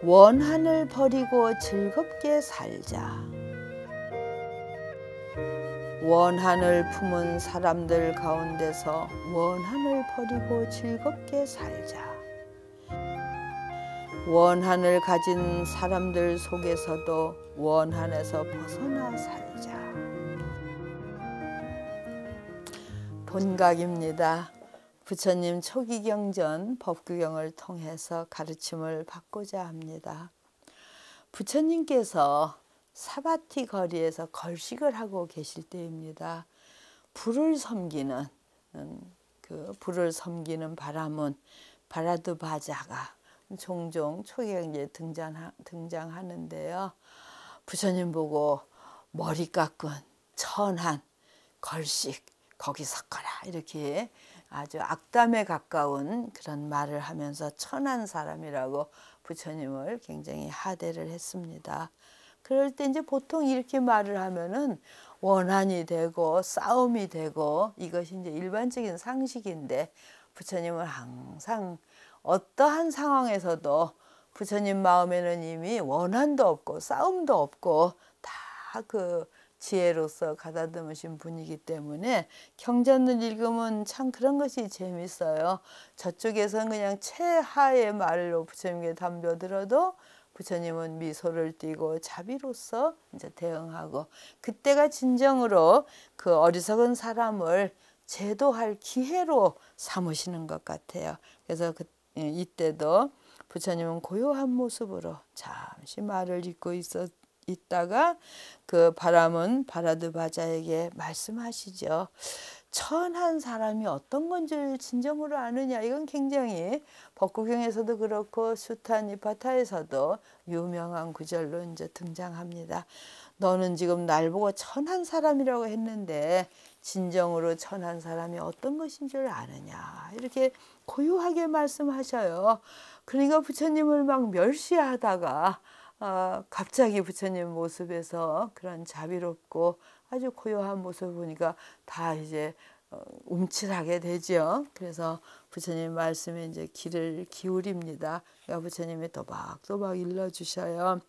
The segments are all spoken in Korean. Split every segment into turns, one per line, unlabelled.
원한을 버리고 즐겁게 살자. 원한을 품은 사람들 가운데서 원한을 버리고 즐겁게 살자. 원한을 가진 사람들 속에서도 원한에서 벗어나 살자. 본각입니다. 부처님 초기경전 법규경을 통해서 가르침을 받고자 합니다. 부처님께서 사바티 거리에서 걸식을 하고 계실 때입니다. 불을 섬기는 바라문 바라드바자가 종종 초기경전에 등장하는데요. 부처님 보고 머리 깎은 천한 걸식 거기 섰거라 이렇게 아주 악담에 가까운 그런 말을 하면서 천한 사람이라고 부처님을 굉장히 하대를 했습니다. 그럴 때 이제 보통 이렇게 말을 하면은 원한이 되고 싸움이 되고 이것이 이제 일반적인 상식인데 부처님은 항상 어떠한 상황에서도 부처님 마음에는 이미 원한도 없고 싸움도 없고 다 그 지혜로서 가다듬으신 분이기 때문에 경전을 읽으면 참 그런 것이 재밌어요. 저쪽에서는 그냥 최하의 말로 부처님께 덤벼들어도 부처님은 미소를 띠고 자비로서 이제 대응하고 그때가 진정으로 그 어리석은 사람을 제도할 기회로 삼으시는 것 같아요. 그래서 이때도 부처님은 고요한 모습으로 잠시 말을 잇고 있다가 그 바라문 바라드바자에게 말씀하시죠. 천한 사람이 어떤 건지 진정으로 아느냐. 이건 굉장히 법구경에서도 그렇고 수타 니파타에서도 유명한 구절로 이제 등장합니다. 너는 지금 날 보고 천한 사람이라고 했는데 진정으로 천한 사람이 어떤 것인 줄 아느냐. 이렇게 고요하게 말씀하셔요. 그러니까 부처님을 막 멸시하다가 갑자기 부처님 모습에서 그런 자비롭고 아주 고요한 모습을 보니까 다 이제 움찔하게 되죠. 그래서 부처님 말씀에 이제 귀를 기울입니다. 그러니까 부처님이 또박또박 일러주셔요.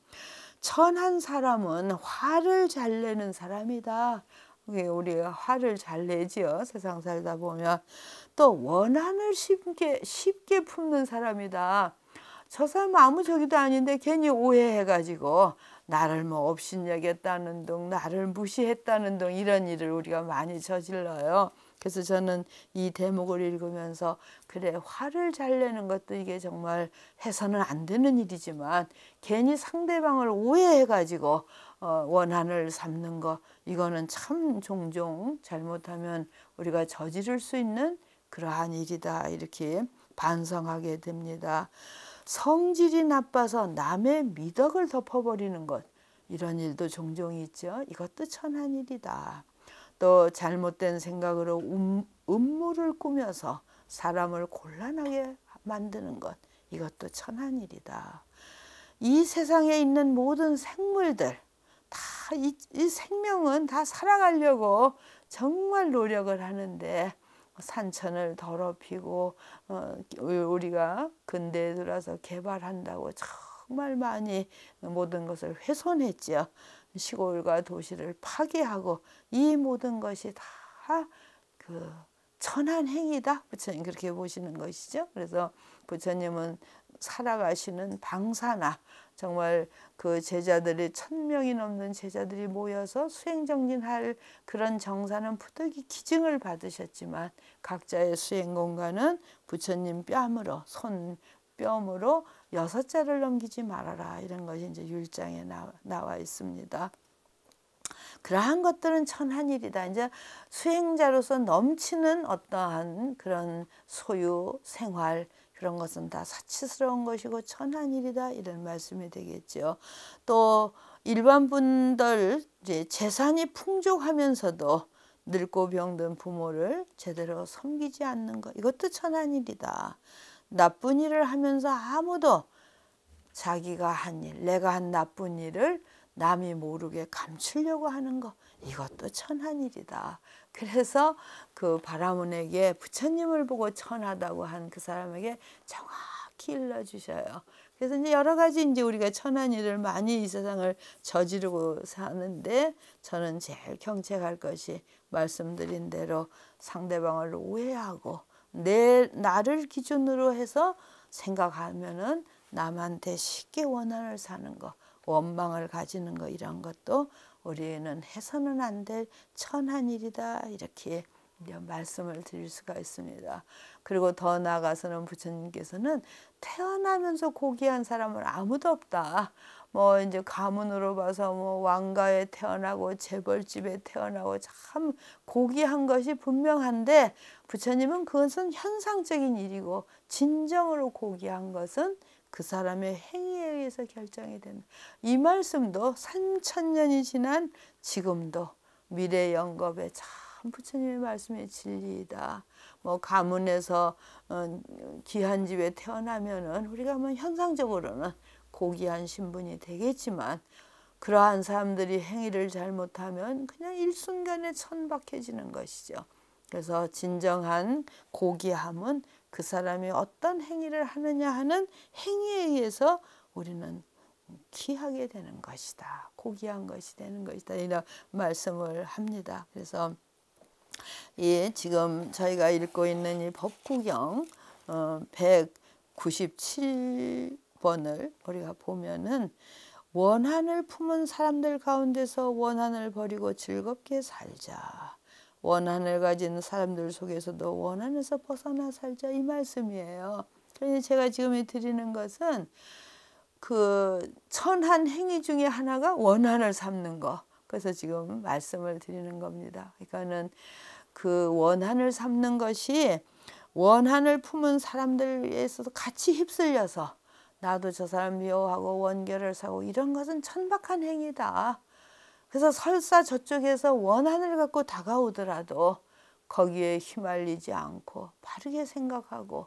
천한 사람은 화를 잘 내는 사람이다. 우리가 화를 잘 내지요. 세상 살다 보면. 또 원한을 쉽게 품는 사람이다. 저 사람 아무 저기도 아닌데 괜히 오해해가지고 나를 뭐 업신여겼다는 둥 나를 무시했다는 둥 이런 일을 우리가 많이 저질러요. 그래서 저는 이 대목을 읽으면서 그래 화를 잘 내는 것도 이게 정말 해서는 안 되는 일이지만 괜히 상대방을 오해해가지고 원한을 삼는 거 이거는 참 종종 잘못하면 우리가 저지를 수 있는 그러한 일이다 이렇게 반성하게 됩니다. 성질이 나빠서 남의 미덕을 덮어버리는 것 이런 일도 종종 있죠. 이것도 천한 일이다. 또 잘못된 생각으로 음모를 꾸며서 사람을 곤란하게 만드는 것 이것도 천한 일이다. 이 세상에 있는 모든 생물들 다 이 생명은 다 살아가려고 정말 노력을 하는데 산천을 더럽히고 우리가 근대에 들어서 개발한다고 정말 많이 모든 것을 훼손했죠. 시골과 도시를 파괴하고 이 모든 것이 다 그 천한 행위다. 부처님 그렇게 보시는 것이죠. 그래서 부처님은 살아가시는 방사나 정말 그 제자들이 1000명이 넘는 제자들이 모여서 수행정진할 그런 정사는 부득이 기증을 받으셨지만 각자의 수행 공간은 부처님 뺨으로 손뺨으로 6자를 넘기지 말아라 이런 것이 이제 율장에 나와 있습니다. 그러한 것들은 천한 일이다. 이제 수행자로서 넘치는 어떠한 그런 소유 생활 그런 것은 다 사치스러운 것이고 천한 일이다 이런 말씀이 되겠죠. 또 일반 분들 이제 재산이 풍족하면서도 늙고 병든 부모를 제대로 섬기지 않는 것 이것도 천한 일이다. 나쁜 일을 하면서 아무도 자기가 한 일, 내가 한 나쁜 일을 남이 모르게 감추려고 하는 것 이것도 천한 일이다. 그래서 그 바라문에게 부처님을 보고 천하다고 한 그 사람에게 정확히 탁탁히 일러주셔요. 그래서 이제 여러 가지 이제 우리가 천한 일을 많이 이 세상을 저지르고 사는데 저는 제일 경책할 것이 말씀드린 대로 상대방을 오해하고 나를 기준으로 해서 생각하면은 남한테 쉽게 원한을 사는 거, 원망을 가지는 거 이런 것도 우리는 해서는 안 될 천한 일이다 이렇게 말씀을 드릴 수가 있습니다. 그리고 더 나아가서는 부처님께서는 태어나면서 고귀한 사람은 아무도 없다. 뭐 이제 가문으로 봐서 뭐 왕가에 태어나고 재벌집에 태어나고 참 고귀한 것이 분명한데 부처님은 그것은 현상적인 일이고 진정으로 고귀한 것은 그 사람의 행위에 의해서 결정이 된다. 이 말씀도 3000년이 지난 지금도 미래 영겁에 참 부처님의 말씀이 진리이다. 뭐 가문에서 귀한 집에 태어나면은 우리가 뭐 현상적으로는 고귀한 신분이 되겠지만 그러한 사람들이 행위를 잘못하면 그냥 일순간에 천박해지는 것이죠. 그래서 진정한 고귀함은 그 사람이 어떤 행위를 하느냐 하는 행위에 의해서 우리는 귀하게 되는 것이다. 고귀한 것이 되는 것이다. 이런 말씀을 합니다. 그래서 지금 저희가 읽고 있는 이 법구경 197번을 우리가 보면은 원한을 품은 사람들 가운데서 원한을 버리고 즐겁게 살자. 원한을 가진 사람들 속에서도 원한에서 벗어나 살자 이 말씀이에요. 그래서 제가 지금 드리는 것은 그 천한 행위 중에 하나가 원한을 삼는 거. 그래서 지금 말씀을 드리는 겁니다. 그러니까는 그 원한을 삼는 것이 원한을 품은 사람들에서도 같이 휩쓸려서 나도 저 사람 미워하고 원결을 사고 이런 것은 천박한 행위다. 그래서 설사 저쪽에서 원한을 갖고 다가오더라도 거기에 휘말리지 않고 바르게 생각하고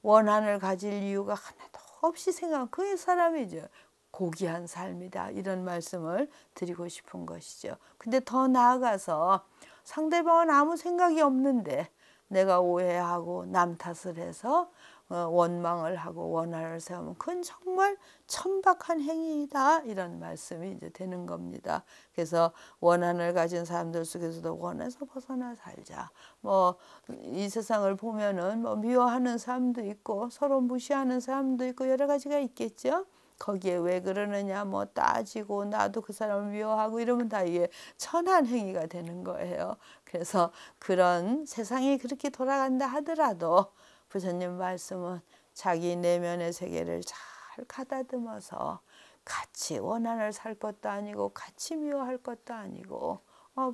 원한을 가질 이유가 하나도 없이 생각하면 그 사람이죠. 고귀한 삶이다. 이런 말씀을 드리고 싶은 것이죠. 근데 더 나아가서 상대방은 아무 생각이 없는데 내가 오해하고 남 탓을 해서 원망을 하고 원한을 세우면 그건 정말 천박한 행위이다. 이런 말씀이 이제 되는 겁니다. 그래서 원한을 가진 사람들 속에서도 원에서 벗어나 살자. 뭐 이 세상을 보면은 뭐 미워하는 사람도 있고 서로 무시하는 사람도 있고 여러 가지가 있겠죠. 거기에 왜 그러느냐 뭐 따지고 나도 그 사람을 미워하고 이러면 다 이게 천한 행위가 되는 거예요. 그래서 그런 세상이 그렇게 돌아간다 하더라도 부처님 말씀은 자기 내면의 세계를 잘 가다듬어서 같이 원한을 살 것도 아니고 같이 미워할 것도 아니고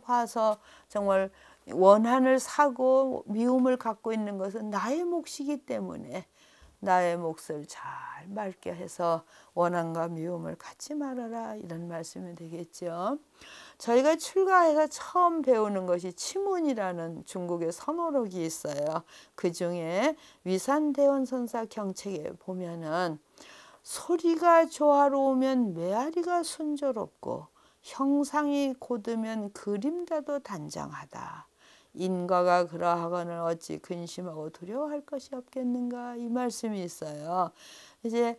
봐서 정말 원한을 사고 미움을 갖고 있는 것은 나의 몫이기 때문에 나의 몫을 잘 맑게 해서 원한과 미움을 갖지 말아라 이런 말씀이 되겠죠. 저희가 출가해서 처음 배우는 것이 치문이라는 중국의 선호록이 있어요. 그 중에 위산대원선사 경책에 보면은 소리가 조화로우면 메아리가 순조롭고 형상이 고두면 그림자도 단장하다. 인과가 그러하거늘 어찌 근심하고 두려워할 것이 없겠는가 이 말씀이 있어요. 이제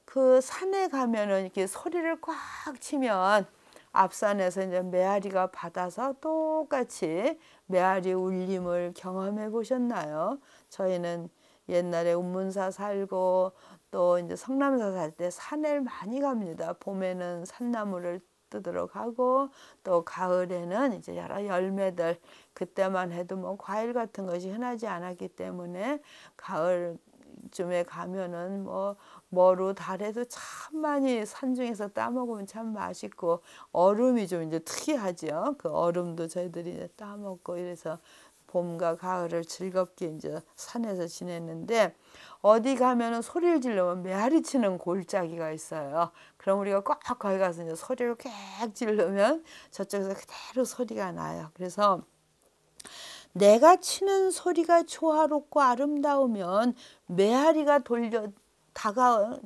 그 산에 가면은 이렇게 소리를 꽉 치면 앞산에서 이제 메아리가 받아서 똑같이 메아리 울림을 경험해 보셨나요? 저희는 옛날에 운문사 살고 또 이제 성남사 살 때 산을 많이 갑니다. 봄에는 산나무를 뜯으러 가고 또 가을에는 이제 여러 열매들 그때만 해도 뭐 과일 같은 것이 흔하지 않았기 때문에 가을쯤에 가면은 뭐 머루 달에도 참 많이 산중에서 따먹으면 참 맛있고 얼음이 좀 이제 특이하죠. 그 얼음도 저희들이 이제 따먹고 이래서 봄과 가을을 즐겁게 이제 산에서 지냈는데 어디 가면은 소리를 지르면 메아리 치는 골짜기가 있어요. 그럼 우리가 꼭 거기 가서 이제 소리를 꽥 지르면 저쪽에서 그대로 소리가 나요. 그래서 내가 치는 소리가 조화롭고 아름다우면 메아리가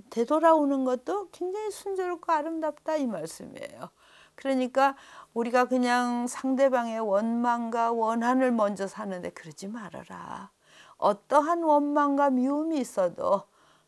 되돌아오는 것도 굉장히 순조롭고 아름답다 이 말씀이에요. 그러니까 우리가 그냥 상대방의 원망과 원한을 먼저 사는데 그러지 말아라. 어떠한 원망과 미움이 있어도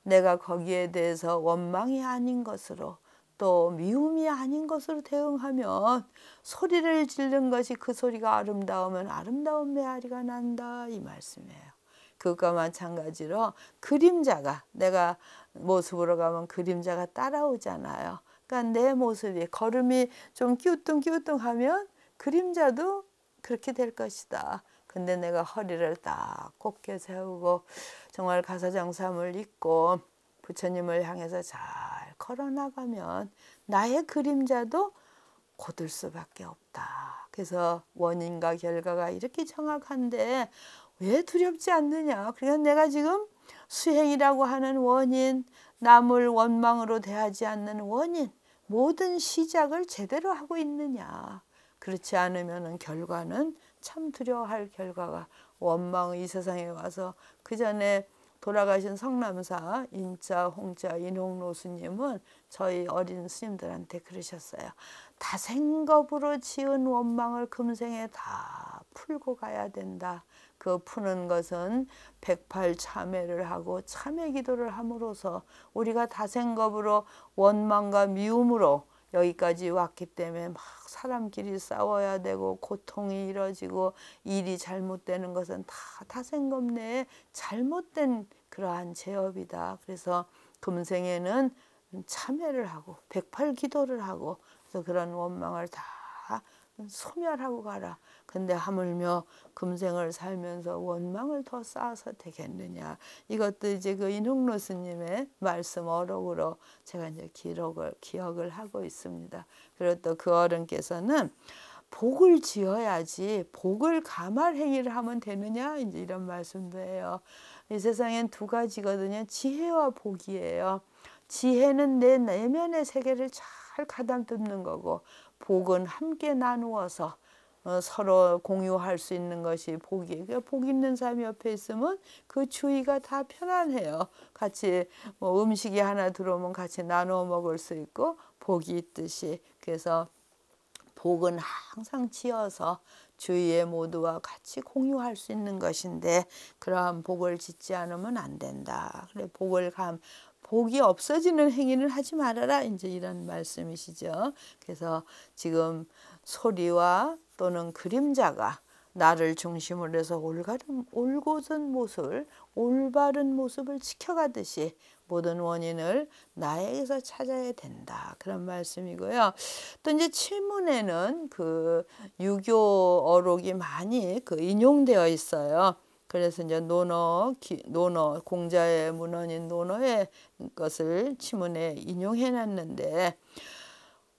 내가 거기에 대해서 원망이 아닌 것으로 또 미움이 아닌 것으로 대응하면 소리를 지른 것이 그 소리가 아름다우면 아름다운 메아리가 난다 이 말씀이에요. 그것과 마찬가지로 그림자가 내가 모습으로 가면 그림자가 따라오잖아요. 그러니까 내 모습이 걸음이 좀 끼우뚱끼우뚱하면 그림자도 그렇게 될 것이다. 근데 내가 허리를 딱 곧게 세우고 정말 가사장삼을 입고 부처님을 향해서 잘 걸어나가면 나의 그림자도 곧을 수밖에 없다. 그래서 원인과 결과가 이렇게 정확한데 왜 두렵지 않느냐. 그러니까 내가 지금 수행이라고 하는 원인, 남을 원망으로 대하지 않는 원인, 모든 시작을 제대로 하고 있느냐. 그렇지 않으면 결과는 참 두려워할 결과가 원망의 이 세상에 와서 그 전에 돌아가신 성남사 인자 홍자 인홍로 스님은 저희 어린 스님들한테 그러셨어요. 다생겁으로 지은 원망을 금생에 다 풀고 가야 된다. 그 푸는 것은 108참회를 하고 참회 기도를 함으로써 우리가 다생겁으로 원망과 미움으로 여기까지 왔기 때문에 막 사람끼리 싸워야 되고 고통이 이뤄지고 일이 잘못되는 것은 다 다생겁 내에 잘못된 그러한 제업이다. 그래서 금생에는 참회를 하고 108기도를 하고 그래서 그런 원망을 다 소멸하고 가라. 근데 하물며 금생을 살면서 원망을 더 쌓아서 되겠느냐. 이것도 이제 그 인홍로 스님의 말씀 어록으로 제가 이제 기억을 하고 있습니다. 그리고 또 그 어른께서는 복을 지어야지 복을 감할 행위를 하면 되느냐 이제 이런 말씀도 해요. 이 세상엔 두 가지거든요. 지혜와 복이에요. 지혜는 내 내면의 세계를 잘 가다듬는 거고 복은 함께 나누어서 서로 공유할 수 있는 것이 복이에요. 그러니까 복 있는 사람이 옆에 있으면 그 주위가 다 편안해요. 같이 뭐 음식이 하나 들어오면 같이 나누어 먹을 수 있고 복이 있듯이. 그래서 복은 항상 지어서 주위의 모두와 같이 공유할 수 있는 것인데 그러한 복을 짓지 않으면 안 된다. 그래 복이 없어지는 행위는 하지 말아라. 이제 이런 말씀이시죠. 그래서 지금 소리와 또는 그림자가 나를 중심으로 해서 올곧은 모습을 올바른 모습을 지켜가듯이 모든 원인을 나에게서 찾아야 된다. 그런 말씀이고요. 또 이제 취문에는 그 유교 어록이 많이 인용되어 있어요. 그래서 이제 논어 공자의 문헌인 논어의 것을 취문에 인용해 놨는데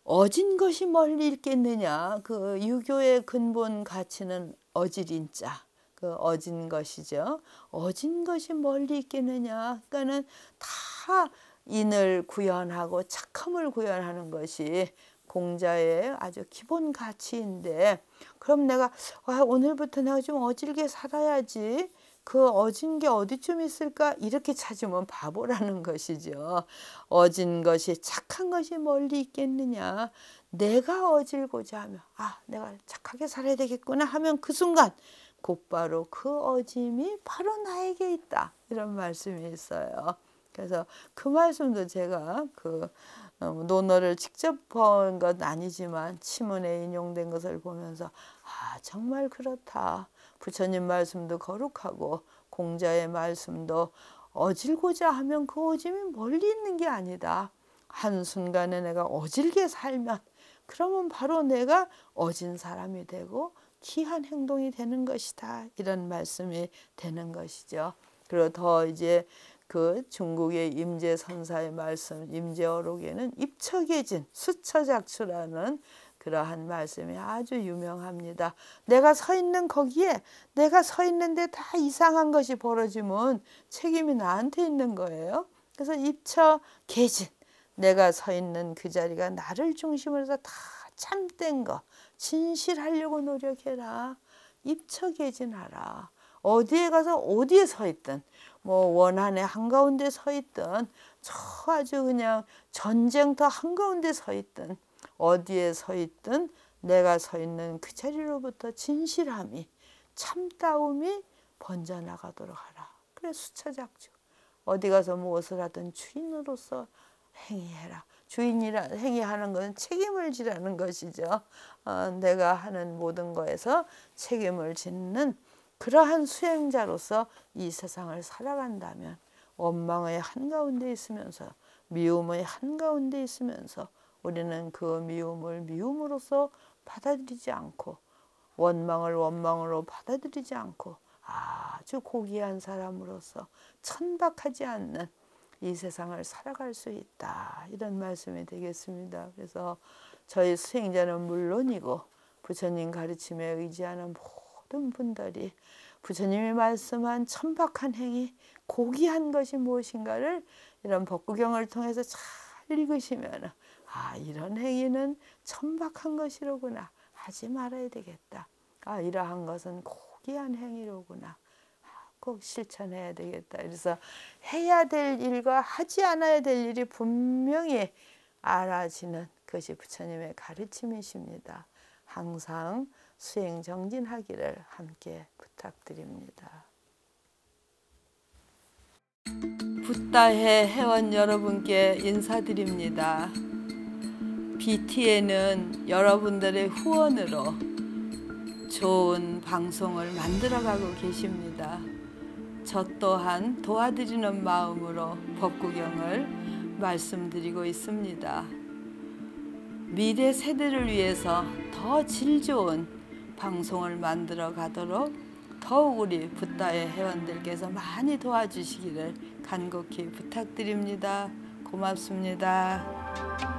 어진 것이 멀리 있겠느냐. 그 유교의 근본 가치는 어질인자. 그 어진 것이죠. 어진 것이 멀리 있겠느냐. 그러니까는 다 인을 구현하고 착함을 구현하는 것이 공자의 아주 기본 가치인데 그럼 내가 오늘부터 내가 좀 어질게 살아야지. 그 어진 게 어디쯤 있을까? 이렇게 찾으면 바보라는 것이죠. 어진 것이 착한 것이 멀리 있겠느냐. 내가 어질고자 하면 내가 착하게 살아야 되겠구나 하면 그 순간 곧바로 그 어짐이 바로 나에게 있다. 이런 말씀이 있어요. 그래서 그 말씀도 제가 논어를 직접 본 건 아니지만 치문에 인용된 것을 보면서 정말 그렇다. 부처님 말씀도 거룩하고 공자의 말씀도 어질고자 하면 그 어짐이 멀리 있는 게 아니다. 한순간에 내가 어질게 살면 그러면 바로 내가 어진 사람이 되고 귀한 행동이 되는 것이다. 이런 말씀이 되는 것이죠. 그리고 더 이제 그 중국의 임재선사의 말씀, 임재어록에는 입처계진, 수처작추라는 그러한 말씀이 아주 유명합니다. 내가 서 있는 거기에 내가 서 있는데 다 이상한 것이 벌어지면 책임이 나한테 있는 거예요. 그래서 입처계진, 내가 서 있는 그 자리가 나를 중심으로 해서 다 참된 거, 진실하려고 노력해라. 입처계진하라. 어디에 가서 어디에 서 있든 뭐 원한의 한가운데 서 있든 저 아주 그냥 전쟁터 한가운데 서 있든 어디에 서 있든 내가 서 있는 그 자리로부터 진실함이 참다움이 번져나가도록 하라. 그래 수처작주. 어디 가서 무엇을 하든 주인으로서 행위해라. 주인이라 행위하는 것은 책임을 지라는 것이죠. 내가 하는 모든 거에서 책임을 짓는 그러한 수행자로서 이 세상을 살아간다면 원망의 한가운데 있으면서 미움의 한가운데 있으면서 우리는 그 미움을 미움으로써 받아들이지 않고 원망을 원망으로 받아들이지 않고 아주 고귀한 사람으로서 천박하지 않는 이 세상을 살아갈 수 있다. 이런 말씀이 되겠습니다. 그래서 저희 수행자는 물론이고 부처님 가르침에 의지하는 모든 분들이 부처님이 말씀한 천박한 행위, 고귀한 것이 무엇인가를 이런 법구경을 통해서 잘 읽으시면 이런 행위는 천박한 것이로구나. 하지 말아야 되겠다. 이러한 것은 고귀한 행위로구나. 꼭 실천해야 되겠다. 그래서 해야 될 일과 하지 않아야 될 일이 분명히 알아지는 것이 부처님의 가르침이십니다. 항상 수행 정진하기를 함께 부탁드립니다. 붓다해 회원 여러분께 인사드립니다. BTN은 여러분들의 후원으로 좋은 방송을 만들어가고 계십니다. 저 또한 도와드리는 마음으로 법구경을 말씀드리고 있습니다. 미래 세대를 위해서 더 질 좋은 방송을 만들어 가도록 더욱 우리 붓다의 회원들께서 많이 도와주시기를 간곡히 부탁드립니다. 고맙습니다.